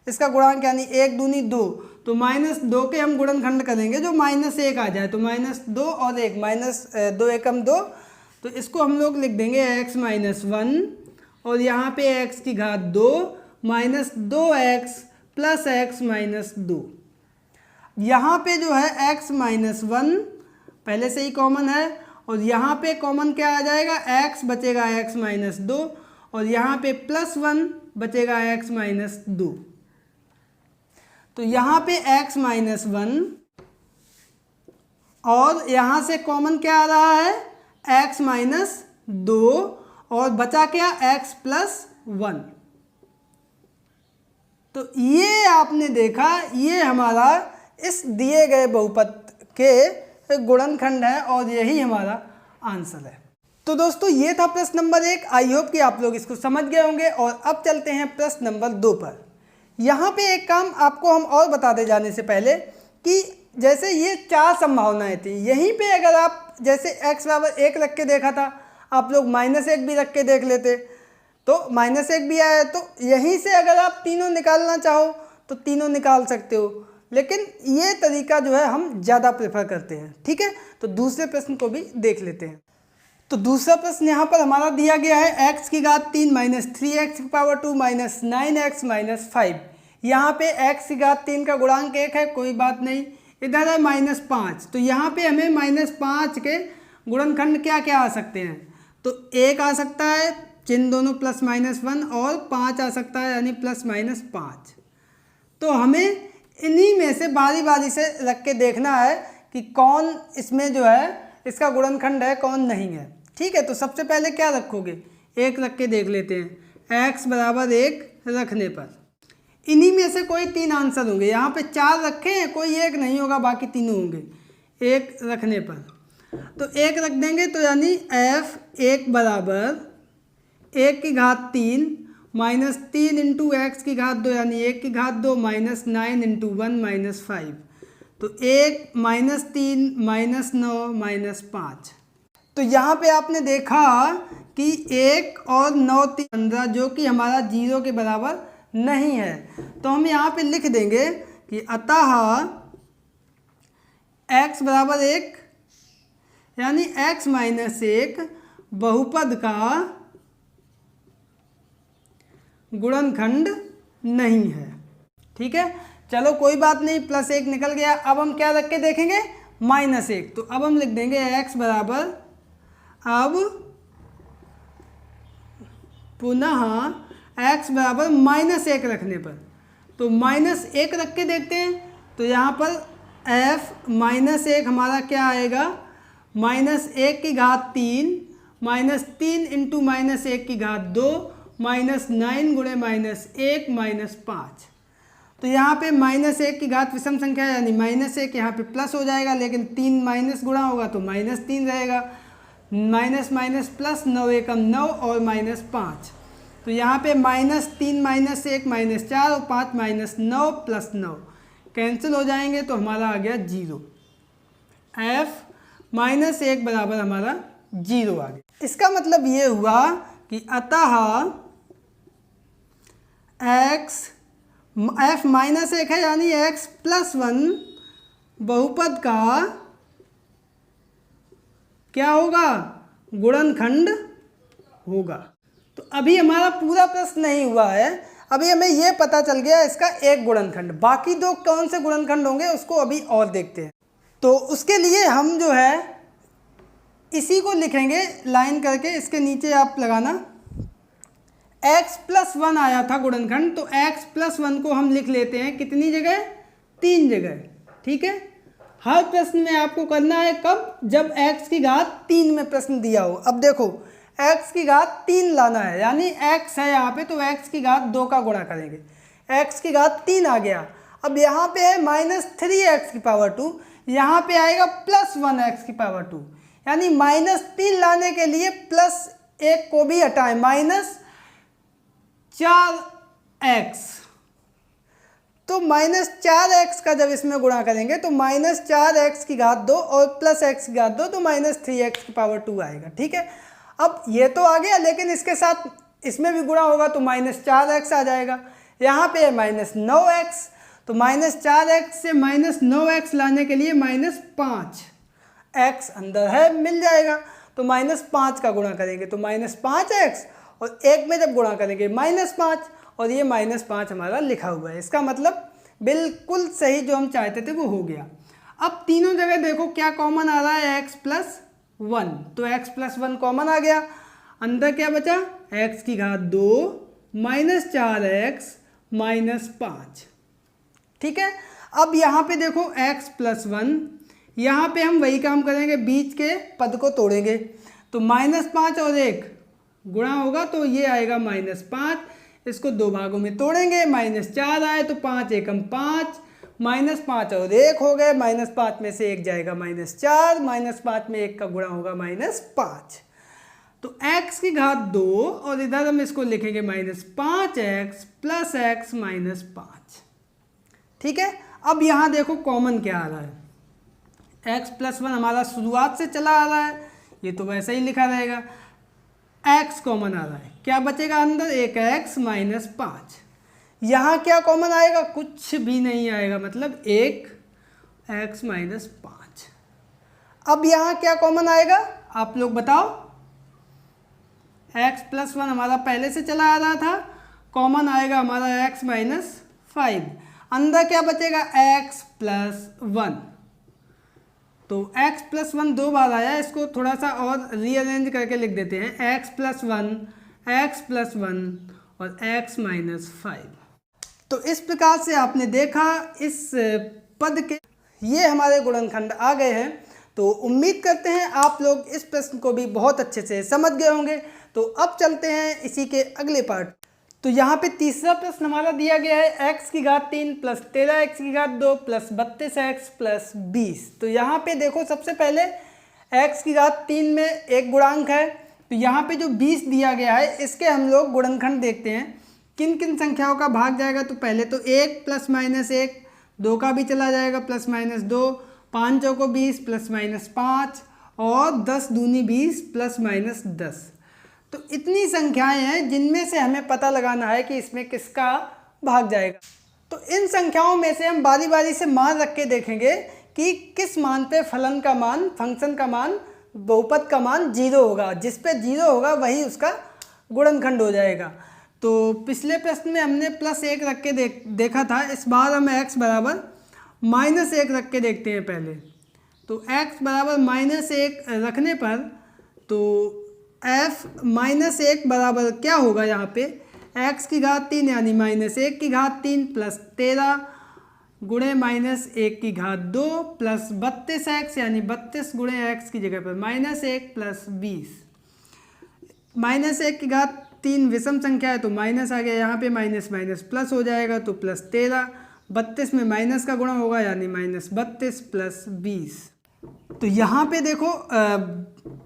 इसका गुणांक यानी 1 दूनी 2, तो माइनस 2 के हम गुणनखंड करेंगे जो माइनस 1 आ जाए, तो माइनस 2 और 1 माइनस 2 एकम 2, तो इसको हम लोग लिख देंगे x माइनस 1 और यहाँ पे x की घात 2 minus 2x plus x minus 2। यहाँ पे जो है x माइनस 1 पहले से ही कॉमन है, और यहाँ पे कॉमन क्या आ जाएगा, x बचेगा x माइनस 2 और यहाँ पे प्लस 1 बचेगा x माइनस 2। तो यहाँ पे x माइनस 1 और यहाँ से कॉमन क्या आ रहा है, x माइनस 2 और बचा क्या, x प्लस 1। तो ये आपने देखा, ये हमारा इस दिए गए बहुपद के गुणनखंड है और यही हमारा आंसर है। तो दोस्तों ये था प्रश्न नंबर 1। आई होप कि आप लोग इसको समझ गए होंगे। और अब चलते हैं प्रश्न नंबर 2 पर। यहाँ पे एक काम आपको हम और बता दे जाने से पहले कि जैसे ये 4 संभावनाएं थी, यहीं पे अगर आप जैसे x बराबर 1 रख के देखा था, आप लोग माइनस 1 भी रख के देख लेते तो माइनस 1 भी आया, तो यहीं से अगर आप तीनों निकालना चाहो तो तीनों निकाल सकते हो, लेकिन ये तरीका जो है हम ज़्यादा प्रेफर करते हैं। ठीक है, तो दूसरे प्रश्न को भी देख लेते हैं। तो दूसरा प्रश्न यहाँ पर हमारा दिया गया है x की घात 3 माइनस 3x की पावर 2 माइनस 9x माइनस 5। यहाँ पे x की घात 3 का गुणांक 1 है, कोई बात नहीं, इधर है माइनस 5, तो यहाँ पे हमें माइनस 5 के गुणनखंड क्या क्या आ सकते हैं, तो 1 आ सकता है, चिन्ह दोनों प्लस माइनस 1, और 5 आ सकता है यानी प्लस माइनस 5। तो हमें इन्हीं में से बारी बारी से रख के देखना है कि कौन इसमें जो है इसका गुणनखंड है, कौन नहीं है। ठीक है, तो सबसे पहले क्या रखोगे, 1 रख के देख लेते हैं। x बराबर 1 रखने पर इन्हीं में से कोई 3 आंसर होंगे। यहाँ पे 4 रखे हैं, कोई 1 नहीं होगा, बाकी तीनों होंगे 1 रखने पर। तो 1 रख देंगे तो यानी f1 बराबर 1 की घात 3 माइनस 3 इंटू एक्स की घात 2 यानी 1 की घात 2 माइनस 9 इंटू 1 माइनस 5। तो 1 माइनस 3 माइनस 9 माइनस 5। तो यहाँ पे आपने देखा कि 1 और 9 3 15 जो कि हमारा 0 के बराबर नहीं है। तो हम यहाँ पे लिख देंगे कि अतः x बराबर 1 यानी x माइनस 1 बहुपद का गुणनखंड नहीं है। ठीक है, चलो कोई बात नहीं, +1 निकल गया। अब हम क्या रख के देखेंगे, -1। तो अब हम लिख देंगे x बराबर, अब पुनः x बराबर -1 रखने पर, तो -1 रख के देखते हैं। तो यहाँ पर f -1 हमारा क्या आएगा, -1 की घात 3, -3 इंटू -1 की घात 2, -9 गुणे -1 -5। तो यहाँ पे -1 की घात विषम संख्या यानी -1 यहाँ पे प्लस हो जाएगा, लेकिन 3 माइनस गुणा होगा तो -3 रहेगा। माइनस माइनस प्लस, 9 एकम 9 और -5। तो यहाँ पे -3 -1 -4 और 5 -9 + 9 कैंसिल हो जाएंगे, तो हमारा आ गया 0। f -1 बराबर हमारा 0 आ गया। इसका मतलब ये हुआ कि अतः f -1 है यानी x + 1 बहुपद का क्या होगा, गुणनखंड होगा। तो अभी हमारा पूरा प्रश्न नहीं हुआ है, अभी हमें ये पता चल गया इसका एक गुणनखंड, बाकी दो कौन से गुणनखंड होंगे उसको अभी और देखते हैं। तो उसके लिए हम जो है इसी को लिखेंगे लाइन करके, इसके नीचे आप लगाना x + 1 आया था गुणनखंड, तो x + 1 को हम लिख लेते हैं कितनी जगह, 3 जगह। ठीक है, हर प्रश्न में आपको करना है कब, जब x की घात 3 में प्रश्न दिया हो। अब देखो x की घात 3 लाना है, यानी x है यहाँ पे, तो x की घात 2 का गुणा करेंगे, x की घात 3 आ गया। अब यहाँ पे है -3x⁻², यहाँ पे आएगा +1x⁻², यानी -3 लाने के लिए +1 को भी हटाएं, -4x। तो -4x का जब इसमें गुणा करेंगे तो -4x की घात 2 और +x की घात 2, तो -3x⁻² आएगा। ठीक है, अब ये तो आ गया, लेकिन इसके साथ इसमें भी गुणा होगा तो -4x आ जाएगा। यहाँ पे है -9x, तो -4x से -9x लाने के लिए -5x अंदर है, मिल जाएगा। तो -5 का गुणा करेंगे तो -5x, और 1 में जब गुणा करेंगे -5, और ये -5 हमारा लिखा हुआ है। इसका मतलब बिल्कुल सही जो हम चाहते थे वो हो गया। अब तीनों जगह देखो क्या कॉमन आ रहा है, x + 1, तो x + 1 कॉमन आ गया। अंदर क्या बचा, x की घात 2 -4x -5। ठीक है, अब यहाँ पे देखो x + 1, यहाँ पे हम वही काम करेंगे, बीच के पद को तोड़ेंगे, तो -5 और 1 गुणा होगा तो ये आएगा -5, इसको 2 भागों में तोड़ेंगे, -4 आए तो 5 एकम 5, -5 और 1 हो गए, -5 में से 1 जाएगा -4, -5 में 1 का गुणा होगा -5। तो x की घात 2, और इधर हम इसको लिखेंगे -5x + x -5। ठीक है, अब यहाँ देखो कॉमन क्या आ रहा है, x + 1 हमारा शुरुआत से चला आ रहा है, ये तो वैसे ही लिखा रहेगा। x कॉमन आ रहा है, क्या बचेगा अंदर, 1x -5। यहाँ क्या कॉमन आएगा, कुछ भी नहीं आएगा, मतलब 1x -5। अब यहाँ क्या कॉमन आएगा, आप लोग बताओ। x + 1 हमारा पहले से चला आ रहा था, कॉमन आएगा हमारा x -5। अंदर क्या बचेगा, x + 1। तो x + 1 2 बार आया, इसको थोड़ा सा और रीअरेंज करके लिख देते हैं, x + 1 x + 1 और x -5। तो इस प्रकार से आपने देखा इस पद के ये हमारे गुणनखंड आ गए हैं। तो उम्मीद करते हैं आप लोग इस प्रश्न को भी बहुत अच्छे से समझ गए होंगे। तो अब चलते हैं इसी के अगले पार्ट। तो यहाँ पे तीसरा प्रश्न हमारा दिया गया है, x की घात 3 + 13x की घात 2 + 32x + 20। तो यहाँ पे देखो सबसे पहले x की घात 3 में एक गुणांक है, तो यहाँ पे जो 20 दिया गया है इसके हम लोग गुणनखंड देखते हैं किन किन संख्याओं का भाग जाएगा। तो पहले तो 1 ± 1, 2 का भी चला जाएगा ±2, 5 चौको 20 ±5 और 10 दूनी 20 ±10। तो इतनी संख्याएं हैं जिनमें से हमें पता लगाना है कि इसमें किसका भाग जाएगा। तो इन संख्याओं में से हम बारी बारी से मान रख के देखेंगे कि किस मान पे फलन का मान, फंक्शन का मान, बहुपद का मान 0 होगा। जिस पे 0 होगा वही उसका गुणनखंड हो जाएगा। तो पिछले प्रश्न में हमने +1 रख के देखा था, इस बार हम x बराबर -1 रख के देखते हैं पहले। तो x बराबर -1 रखने पर तो f -1 बराबर क्या होगा, यहाँ पे x की घात 3 यानी -1 की घात 3 प्लस 13 गुणे -1 की घात 2 प्लस 32x यानी 32 गुणे x की जगह पर -1 प्लस 20। -1 की घात 3 विषम संख्या है तो माइनस आ गया, यहाँ पे माइनस माइनस प्लस हो जाएगा तो +13, 32 में माइनस का गुणा होगा यानी -32 प्लस 20। तो यहाँ पे देखो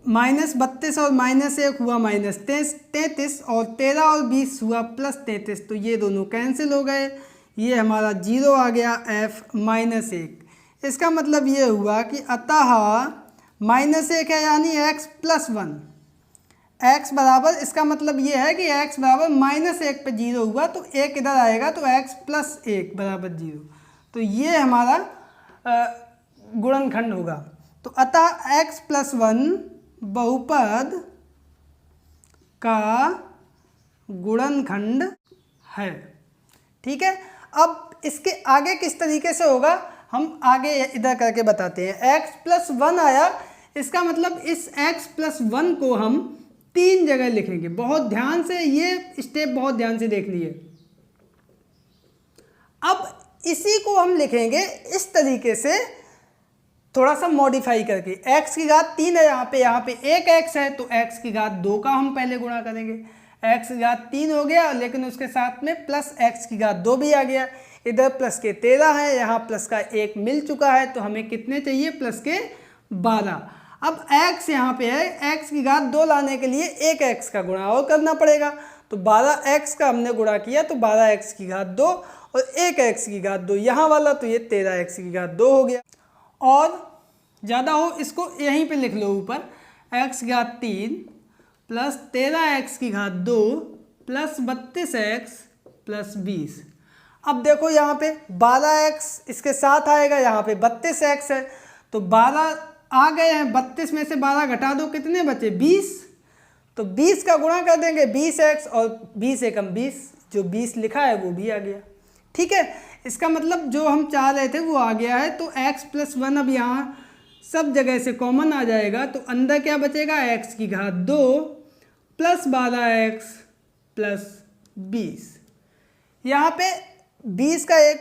-32 और -1 हुआ -33 और 13 और 20 हुआ +33, तो ये दोनों कैंसिल हो गए, ये हमारा 0 आ गया f -1। इसका मतलब ये हुआ कि अतः -1 है यानी x + 1, x बराबर, इसका मतलब ये है कि x बराबर -1 पे 0 हुआ तो 1 इधर आएगा तो x + 1 बराबर 0, तो ये हमारा गुणनखंड होगा। तो अतः x + 1 बहुपद का गुणनखंड है। ठीक है, अब इसके आगे किस तरीके से होगा हम आगे इधर करके बताते हैं। x + 1 आया, इसका मतलब इस x + 1 को हम 3 जगह लिखेंगे। बहुत ध्यान से ये स्टेप बहुत ध्यान से देख लिए। अब इसी को हम लिखेंगे इस तरीके से, थोड़ा सा मॉडिफाई करके। x की घात 3 है यहाँ पे 1 x है तो x की घात 2 का हम पहले गुणा करेंगे। x की घात 3 हो गया, लेकिन उसके साथ में प्लस x की घात 2 भी आ गया। इधर प्लस के 13 है, यहाँ प्लस का 1 मिल चुका है, तो हमें कितने चाहिए, प्लस के 12। अब x यहाँ पे है, x की घात 2 लाने के लिए 1 x का गुणा और करना पड़ेगा, तो 12x का हमने गुणा किया तो 12x की घात 2 और 1x की घात 2 यहाँ वाला, तो ये 13x की घात 2 हो गया। और ज़्यादा हो इसको यहीं पे लिख लो ऊपर, x की घात 3 प्लस 13x की घात 2 प्लस 32x प्लस 20। अब देखो यहाँ पे 12x इसके साथ आएगा, यहाँ पे 32x है, तो 12 आ गए हैं, 32 में से 12 घटा दो, कितने बचे, 20। तो 20 का गुणा कर देंगे 20x और 20 एकम 20, जो 20 लिखा है वो भी आ गया। ठीक है, इसका मतलब जो हम चाह रहे थे वो आ गया है। तो x + 1 अब यहाँ सब जगह से कॉमन आ जाएगा, तो अंदर क्या बचेगा, x की घात 2 प्लस 12x प्लस 20। यहाँ पे 20 का एक,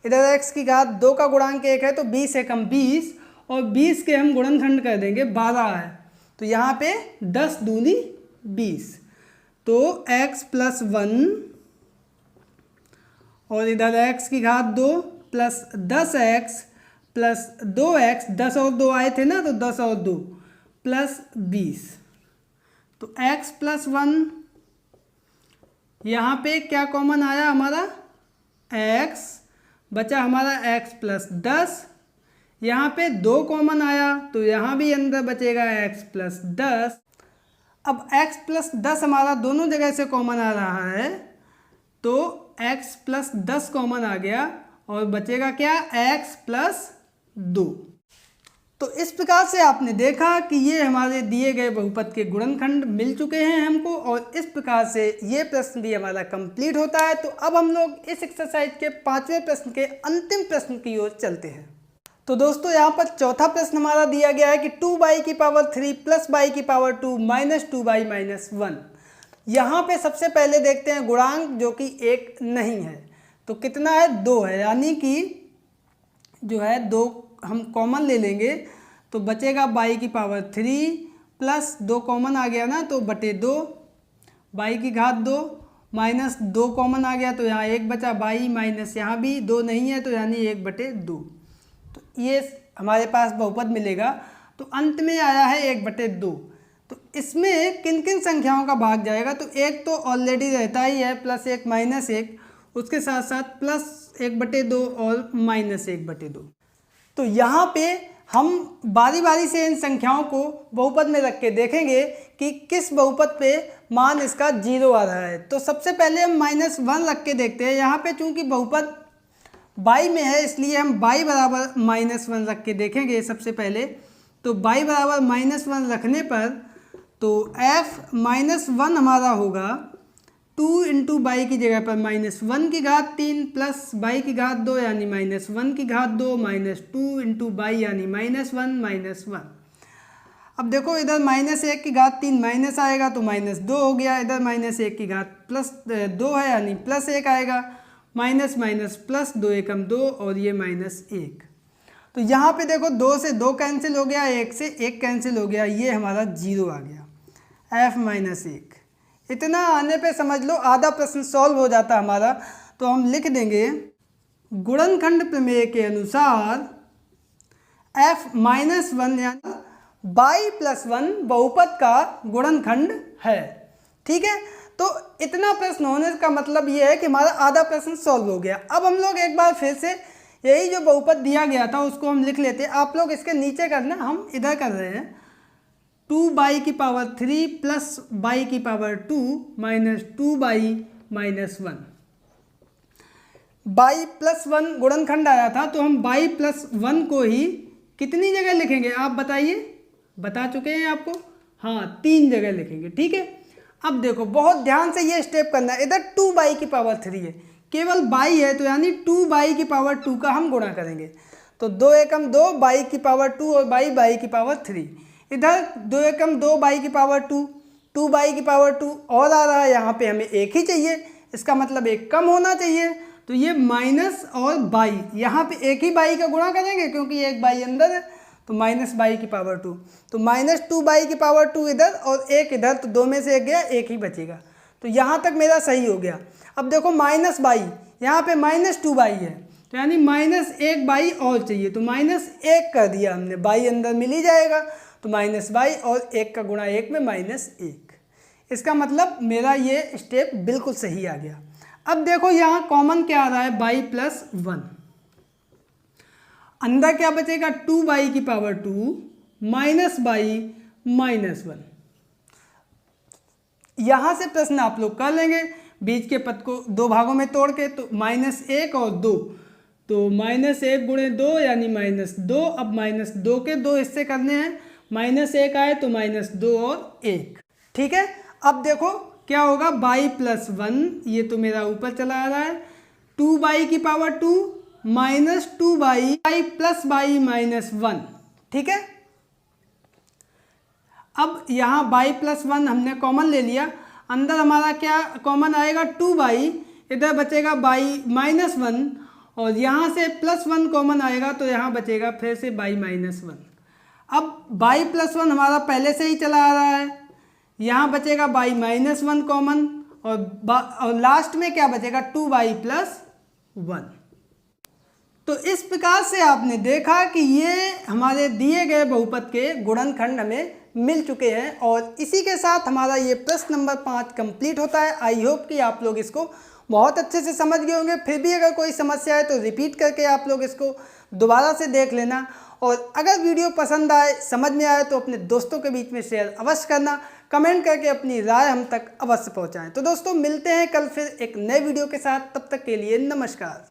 इधर x की घात 2 का गुणांक 1 है तो 20 एकम 20 और 20 के हम गुणनखंड कर देंगे 12 है, तो यहाँ पे 10 दूनी 20, तो x + 1 और इधर x की घात 2 प्लस 10x प्लस 2x, 10 और 2 आए थे ना, तो 10 और 2 प्लस 20, तो x + 1 यहाँ पे क्या कॉमन आया हमारा, x बचा हमारा x + 10, यहाँ पे 2 कॉमन आया तो यहाँ भी अंदर बचेगा x + 10। अब x + 10 हमारा दोनों जगह से कॉमन आ रहा है, तो x + 10 कॉमन आ गया और बचेगा क्या, x + 2। तो इस प्रकार से आपने देखा कि ये हमारे दिए गए बहुपद के गुणनखंड मिल चुके हैं हमको, और इस प्रकार से ये प्रश्न भी हमारा कंप्लीट होता है। तो अब हम लोग इस एक्सरसाइज के 5वें प्रश्न के अंतिम प्रश्न की ओर चलते हैं। तो दोस्तों यहाँ पर चौथा प्रश्न हमारा दिया गया है कि 2y³ plus y² minus 2y - 1। यहाँ पे सबसे पहले देखते हैं गुणांक जो कि 1 नहीं है, तो कितना है, 2 है, यानी कि जो है 2 हम कॉमन ले लेंगे तो बचेगा y³ प्लस 2 कॉमन आ गया ना, तो बटे 2 y की घात 2 माइनस 2 कॉमन आ गया तो यहाँ 1 बचा, y माइनस यहाँ भी 2 नहीं है तो यानी 1/2। तो ये हमारे पास बहुपद मिलेगा। तो अंत में आया है 1/2। तो इसमें किन किन संख्याओं का भाग जाएगा, तो 1 तो ऑलरेडी रहता ही है, +1 -1, उसके साथ साथ +1/2 और -1/2। तो यहाँ पे हम बारी बारी से इन संख्याओं को बहुपद में रख के देखेंगे कि किस बहुपद पे मान इसका 0 आ रहा है। तो सबसे पहले हम -1 रख के देखते हैं। यहाँ पे चूंकि बहुपद y में है इसलिए हम y बराबर -1 रख के देखेंगे सबसे पहले। तो y बराबर -1 रखने पर तो f -1 हमारा होगा 2 इंटू बाई की जगह पर -1 की घात 3 प्लस बाई की घात 2 यानी -1 की घात 2 -2 इंटू बाई यानी -1। अब देखो इधर -1 की घात 3 माइनस आएगा तो -2 हो गया, इधर -1 की घात +2 है यानी +1 आएगा, माइनस माइनस प्लस 2 एकम 2 और ये -1। तो यहाँ पे देखो 2 से 2 कैंसिल हो गया, 1 से 1 कैंसिल हो गया, ये हमारा 0 आ गया, f-1। इतना आने पे समझ लो आधा प्रश्न सॉल्व हो जाता हमारा। तो हम लिख देंगे गुणनखंड प्रमेय के अनुसार f-1 यानी बाई प्लस 1 बहुपद का गुणनखंड है। ठीक है, तो इतना प्रश्न होने का मतलब ये है कि हमारा आधा प्रश्न सॉल्व हो गया। अब हम लोग एक बार फिर से यही जो बहुपद दिया गया था उसको हम लिख लेते हैं। आप लोग इसके नीचे करना, हम इधर कर रहे हैं 2 बाई की पावर 3 प्लस बाई की power 2 minus 2 by -1। By plus 1 गुणनखंड आया था तो हम बाई प्लस 1 को ही कितनी जगह लिखेंगे आप बताइए, बता चुके हैं आपको, हाँ 3 जगह लिखेंगे। ठीक है, अब देखो बहुत ध्यान से ये स्टेप करना है। इधर 2 बाई की पावर 3 है, केवल बाई है तो यानी 2 बाई की पावर 2 का हम गुणा करेंगे। तो 2 एकम 2 बाई की पावर 2 और बाई की पावर 3। इधर 2 एकम 2 बाई की पावर 2 बाई की पावर 2 और आ रहा है, यहाँ पे हमें एक ही चाहिए, इसका मतलब एक कम होना चाहिए। तो ये माइनस और बाई, यहाँ पे एक ही बाई का गुणा करेंगे क्योंकि एक बाई अंदर है, तो माइनस बाई की पावर 2, तो -2 बाई की पावर 2 इधर और एक इधर, तो 2 में से एक गया, एक ही बचेगा। तो यहाँ तक मेरा सही हो गया। अब देखो माइनस बाई, यहाँ पे -2 बाई है तो यानी -1 बाई और चाहिए, तो -1 कर दिया हमने, बाई अंदर मिल ही जाएगा, तो माइनस बाई और 1 का गुणा 1 में -1। इसका मतलब मेरा ये स्टेप बिल्कुल सही आ गया। अब देखो यहाँ कॉमन क्या आ रहा है, बाई प्लस 1, अंदर क्या बचेगा 2 बाई की पावर 2 माइनस बाई -1। यहाँ से प्रश्न आप लोग कर लेंगे बीच के पद को 2 भागों में तोड़ के, तो -1 और 2, तो -1 गुणे 2 यानी -2। अब -2 के 2 हिस्से करने हैं, -1 आए तो -2 और 1। ठीक है, अब देखो क्या होगा, बाई प्लस 1, ये तो मेरा ऊपर चला आ रहा है, 2 बाई की पावर 2 -2 बाई प्लस बाई -1। ठीक है, अब यहाँ बाई प्लस 1 हमने कॉमन ले लिया, अंदर हमारा क्या कॉमन आएगा 2 बाई, इधर बचेगा बाई -1 और यहाँ से +1 कॉमन आएगा तो यहाँ बचेगा फिर से बाई -1। अब बाई प्लस 1 हमारा पहले से ही चला आ रहा है, यहाँ बचेगा बाई -1 कॉमन और लास्ट में क्या बचेगा 2 बाई प्लस 1। तो इस प्रकार से आपने देखा कि ये हमारे दिए गए बहुपद के गुणनखंड हमें मिल चुके हैं और इसी के साथ हमारा ये प्रश्न नंबर 5 कंप्लीट होता है। आई होप कि आप लोग इसको बहुत अच्छे से समझ गए होंगे। फिर भी अगर कोई समस्या है तो रिपीट करके आप लोग इसको दोबारा से देख लेना, और अगर वीडियो पसंद आए, समझ में आए तो अपने दोस्तों के बीच में शेयर अवश्य करना, कमेंट करके अपनी राय हम तक अवश्य पहुँचाएँ। तो दोस्तों मिलते हैं कल फिर एक नए वीडियो के साथ, तब तक के लिए नमस्कार।